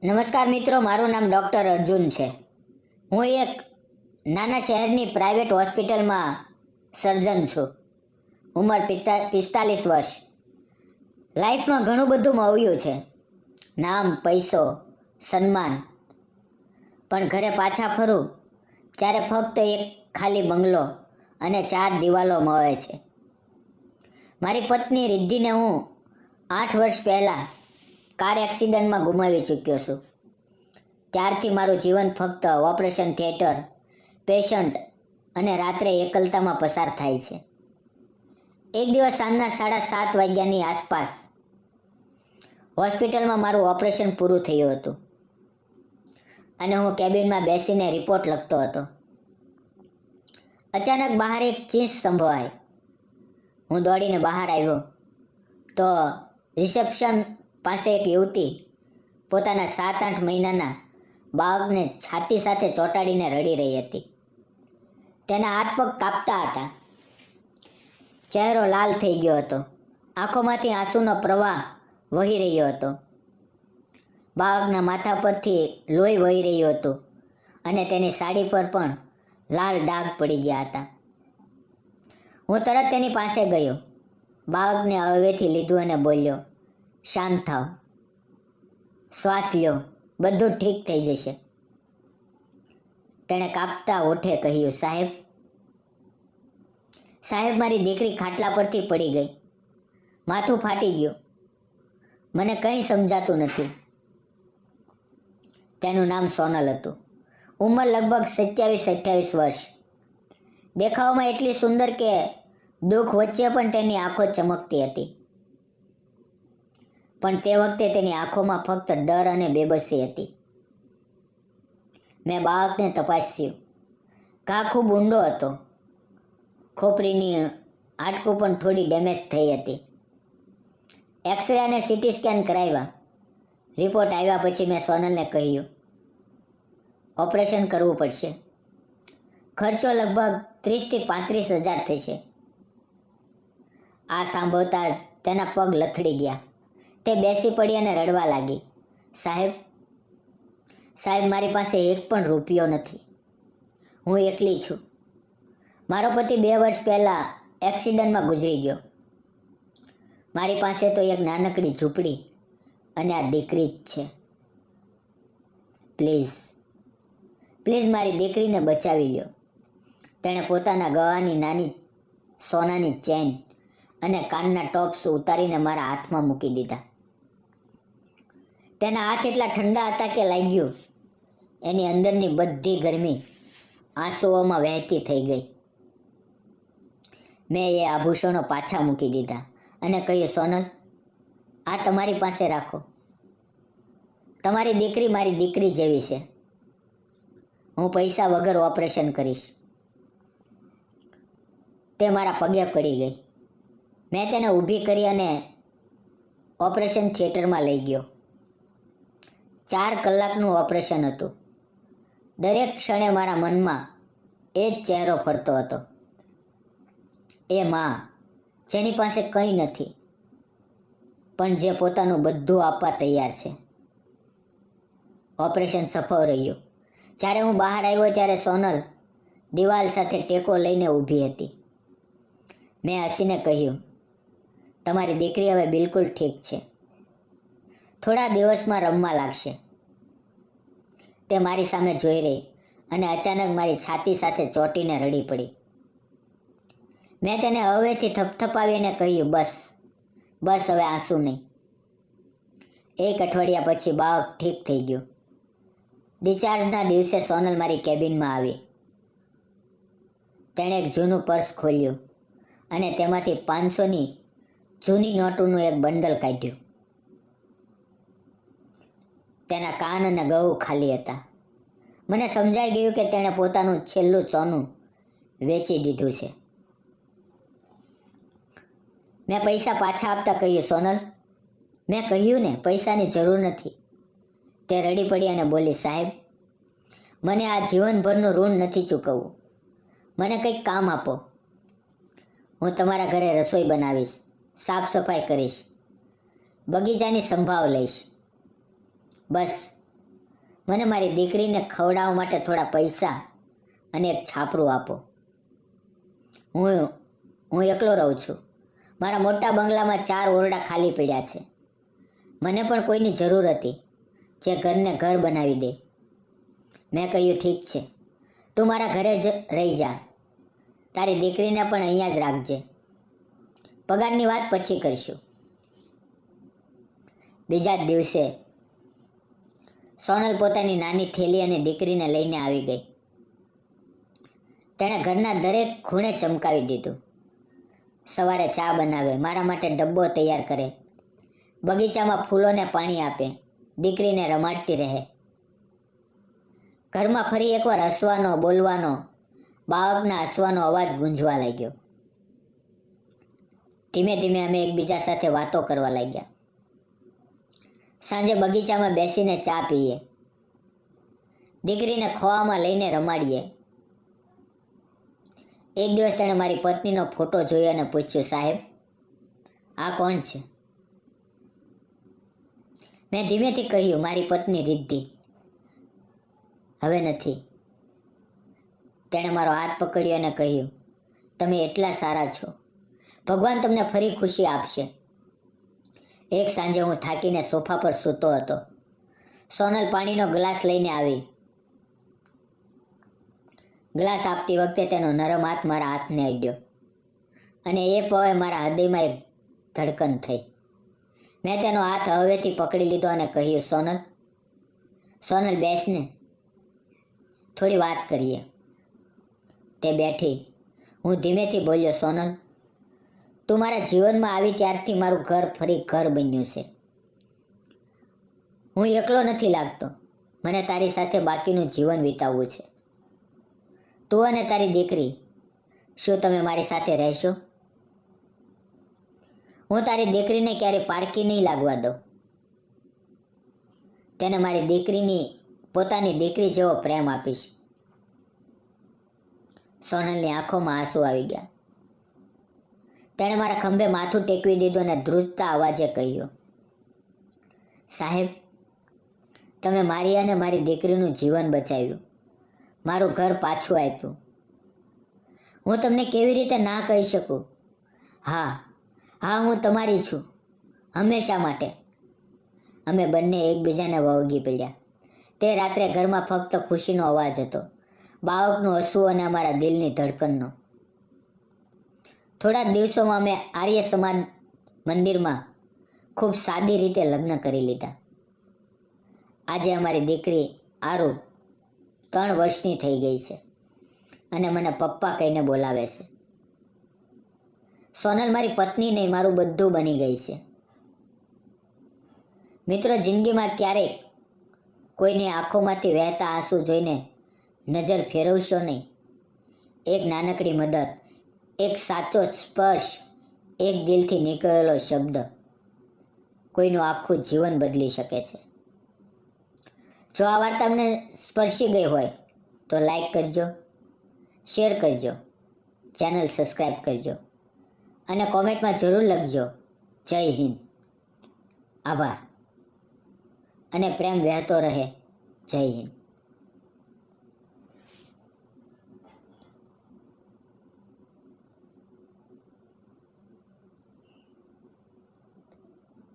નમસ્કાર મિત્રો, મારું નામ ડૉક્ટર અર્જુન છે. હું એક નાના શહેરની પ્રાઇવેટ હોસ્પિટલમાં સર્જન છું. ઉંમર 45 વર્ષ. લાઈફમાં ઘણું બધું મળ્યું છે, નામ, પૈસો, સન્માન. પણ ઘરે પાછા ફરું ત્યારે ફક્ત એક ખાલી બંગલો અને 4 દિવાલો મળે છે. મારી પત્ની રિદ્ધિને હું 8 વર્ષ પહેલાં કાર એક્સિડન્ટમાં ગુમાવી ચૂક્યો છું. ત્યારથી મારું જીવન ફક્ત ઓપરેશન થિયેટર, પેશન્ટ અને રાત્રે એકલતામાં પસાર થાય છે. એક દિવસ સાંજના 7:30 વાગ્યાની આસપાસ હોસ્પિટલમાં મારું ઓપરેશન પૂરું થયું હતું અને હું કેબિનમાં બેસીને રિપોર્ટ લખતો હતો. અચાનક બહાર એક ચીસ સંભળાઈ. હું દોડીને બહાર આવ્યો તો રિસેપ્શન પાસે એક યુવતી પોતાના 7-8 મહિનાના બાળકને છાતી સાથે ચોંટાડીને રડી રહી હતી. તેના હાથ પગ કાપતા હતા. ચહેરો લાલ થઈ ગયો હતો. આંખોમાંથી આંસુનો પ્રવાહ વહી રહ્યો હતો. બાળકના માથા પરથી લોહી વહી રહ્યું હતું અને તેની સાડી પર પણ લાલ ડાઘ પડી ગયા હતા. હું તરત તેની પાસે ગયો. બાળકને હવેથી લીધું અને બોલ્યો, શાંત થાવ, શ્વાસ લ્યો, બધું ઠીક થઈ જશે. તેણે કાપતા ઓઠે કહ્યું, સાહેબ, મારી દીકરી ખાટલા પરથી પડી ગઈ. માથું ફાટી ગયું. મને કંઈ સમજાતું નથી. તેનું નામ સોનલ હતું. ઉંમર લગભગ 27-28 વર્ષ. દેખાવમાં એટલી સુંદર કે દુઃખ વચ્ચે પણ તેની આંખો ચમકતી હતી. પણ તે વખતે તેની આંખોમાં ફક્ત ડર અને બેબસી હતી. મેં બાળકને તપાસ્યું. ઘા ખૂબ ઊંડો હતો. ખોપરીની હાડકું પણ થોડી ડેમેજ થઈ હતી. એક્સરે અને સીટી સ્કેન કરાવ્યા. રિપોર્ટ આવ્યા પછી મેં સોનલને કહ્યું, ઓપરેશન કરવું પડશે. ખર્ચો લગભગ 30-35 હજાર થશે. આ સાંભળતા તેના પગ લથડી ગયા. તે બેસી પડી અને રડવા લાગી. સાહેબ, મારી પાસે એક પણ રૂપિયો નથી. હું એકલી છું. મારો પતિ 2 વર્ષ પહેલાં એક્સિડન્ટમાં ગુજરી ગયો. મારી પાસે તો એક નાનકડી ઝૂંપડી અને આ દીકરી જ છે. પ્લીઝ મારી દીકરીને બચાવી લ્યો. તેણે પોતાના ગળાની નાની સોનાની ચેન અને કાનના ટોપ્સ ઉતારીને મારા હાથમાં મૂકી દીધા. તેના હાથ એટલા ઠંડા હતા કે લાગ્યું એની અંદરની બધી ગરમી આંસુઓમાં વહેતી થઈ ગઈ. મેં એ આભૂષણો પાછા મૂકી દીધા અને કહ્યું, સોનલ, આ તમારી પાસે રાખો. તમારી દીકરી મારી દીકરી જેવી છે. હું પૈસા વગર ઓપરેશન કરીશ. તે મારા પગે પડી ગઈ. મેં તેને ઊભી કરી અને ઓપરેશન થિયેટરમાં લઈ ગયો. 4 કલાકનું ઓપરેશન હતું. દરેક ક્ષણે મારા મનમાં એ જ ચહેરો ફરતો હતો. એ માં જેની પાસે કંઈ નથી પણ જે પોતાનું બધું આપવા તૈયાર છે. ઓપરેશન સફળ રહ્યું. જ્યારે હું બહાર આવ્યો ત્યારે સોનલ દિવાલ સાથે ટેકો લઈને ઊભી હતી. મેં હસીને કહ્યું, તમારી દીકરી હવે બિલકુલ ઠીક છે. થોડા દિવસમાં રમવા લાગશે. તે મારી સામે જોઈ રહી અને અચાનક મારી છાતી સાથે ચોંટીને રડી પડી. મેં તેને હવેથી થપથપાવીને કહ્યું, બસ હવે આંસુ નહીં. 1 અઠવાડિયા પછી બાળક ઠીક થઈ ગયું. ડિસ્ચાર્જના દિવસે સોનલ મારી કેબિનમાં આવી. તેણે એક જૂનું પર્સ ખોલ્યું અને તેમાંથી 500ની જૂની નોટોનું એક બંડલ કાઢ્યું. તેના કાન અને ગળું ખાલી હતા. મને સમજાઈ ગયું કે તેણે પોતાનું છેલ્લું સોનું વેચી દીધું છે. મેં પૈસા પાછા આપતા કહ્યું, સોનલ, મેં કહ્યું ને, પૈસાની જરૂર નથી. તે રડી પડી અને બોલી, સાહેબ, મને આ જીવનભરનું ઋણ નથી ચૂકવવું. મને કંઈક કામ આપો. હું તમારા ઘરે રસોઈ બનાવીશ, સાફ સફાઈ કરીશ, બગીચાની સંભાળ લઈશ. બસ મને મારી દીકરીને ખવડાવવા માટે થોડા પૈસા અને એક છાપરું આપો. હું એકલો રહું છું. મારા મોટા બંગલામાં 4 ઓરડા ખાલી પડ્યા છે. મને પણ કોઈની જરૂર હતી જે ઘરને ઘર બનાવી દે. મેં કહ્યું, ઠીક છે, તું મારા ઘરે જ રહી જા. તારી દીકરીને પણ અહીંયા જ રાખજે. પગારની વાત પછી કરશું. બીજા જ દિવસે સોનલ પોતાની નાની થેલી અને દીકરીને લઈને આવી ગઈ. તેણે ઘરના દરેક ખૂણે ચમકાવી દીધું. સવારે ચા બનાવે, મારા માટે ડબ્બો તૈયાર કરે, બગીચામાં ફૂલોને પાણી આપે, દીકરીને રમાડતી રહે. ઘરમાં ફરી એકવાર હસવાનો, બોલવાનો, બાળકના હસવાનો અવાજ ગુંજવા લાગ્યો. ધીમે ધીમે અમે એકબીજા સાથે વાતો કરવા લાગ્યા. સાંજે બગીચામાં બેસીને ચા પીએ, દીકરીને ખોળામાં લઈને રમાડીએ. એક દિવસ તેણે મારી પત્નીનો ફોટો જોયો અને પૂછ્યું, સાહેબ, આ કોણ છે? મેં ધીમેથી કહ્યું, મારી પત્ની રિદ્ધિ. હવે નથી. તેણે મારો હાથ પકડ્યો અને કહ્યું, તમે એટલા સારા છો. ભગવાન તમને ફરી ખુશી આપશે. એક સાંજે હું થાકીને સોફા પર સૂતો હતો. સોનલ પાણીનો ગ્લાસ લઈને આવી. ગ્લાસ આપતી વખતે તેનો નરમ હાથ મારા હાથને અડ્યો અને એ પળે મારા હૃદયમાં એક ધડકન થઈ. મેં તેનો હાથ હવેથી પકડી લીધો અને કહ્યું, સોનલ બેસને, થોડી વાત કરીએ. તે બેઠી. હું ધીમેથી બોલ્યો, સોનલ, તું મારા જીવનમાં આવી ત્યારથી મારું ઘર ફરી ઘર બન્યું છે. હું એકલો નથી લાગતો. મને તારી સાથે બાકીનું જીવન વિતાવવું છે. તું અને તારી દીકરી, શું તમે મારી સાથે રહેશો? હું તારી દીકરીને ક્યારે પારકી નહીં લાગવા દઉં. તેને મારી દીકરીની પોતાની દીકરી જેવો પ્રેમ આપીશ. સોનલની આંખોમાં આંસુ આવી ગયા. તેણે મારા ખંભે માથું ટેકવી દીધું અને ધ્રુજતા અવાજે કહ્યું, સાહેબ, તમે મારી અને મારી દીકરીનું જીવન બચાવ્યું, મારું ઘર પાછું આપ્યું. હું તમને કેવી રીતે ના કહી શકું? હા, હું તમારી છું, હંમેશા માટે. અમે બંને એકબીજાને વળગી પડ્યા. તે રાત્રે ઘરમાં ફક્ત ખુશીનો અવાજ હતો, બાળકનું હસવું અને અમારા દિલની ધડકનનો. થોડા દિવસોમાં અમે આર્ય સમાજ મંદિરમાં ખૂબ સાદી રીતે લગ્ન કરી લીધા. આજે અમારી દીકરી આરુ 3 વર્ષની થઈ ગઈ છે અને મને પપ્પા કહીને બોલાવે છે. સોનલ મારી પત્ની નહીં, મારું બધું બની ગઈ છે. મિત્રો, જિંદગીમાં ક્યારેક કોઈની આંખોમાંથી વહેતા આંસુ જોઈને નજર ફેરવશો નહીં. એક નાનકડી મદદ, એક સાચો સ્પર્શ, એક દિલથી નીકળેલો શબ્દ કોઈનું આખું જીવન બદલી શકે છે. જો આ વાર્તા તમને સ્પર્શી ગઈ હોય તો લાઈક કરજો, શેર કરજો, ચેનલ સબસ્ક્રાઈબ કરજો અને કોમેન્ટમાં જરૂર લખજો, જય હિન્દ. આભાર અને પ્રેમ વહેતો રહે. જય હિન્દ.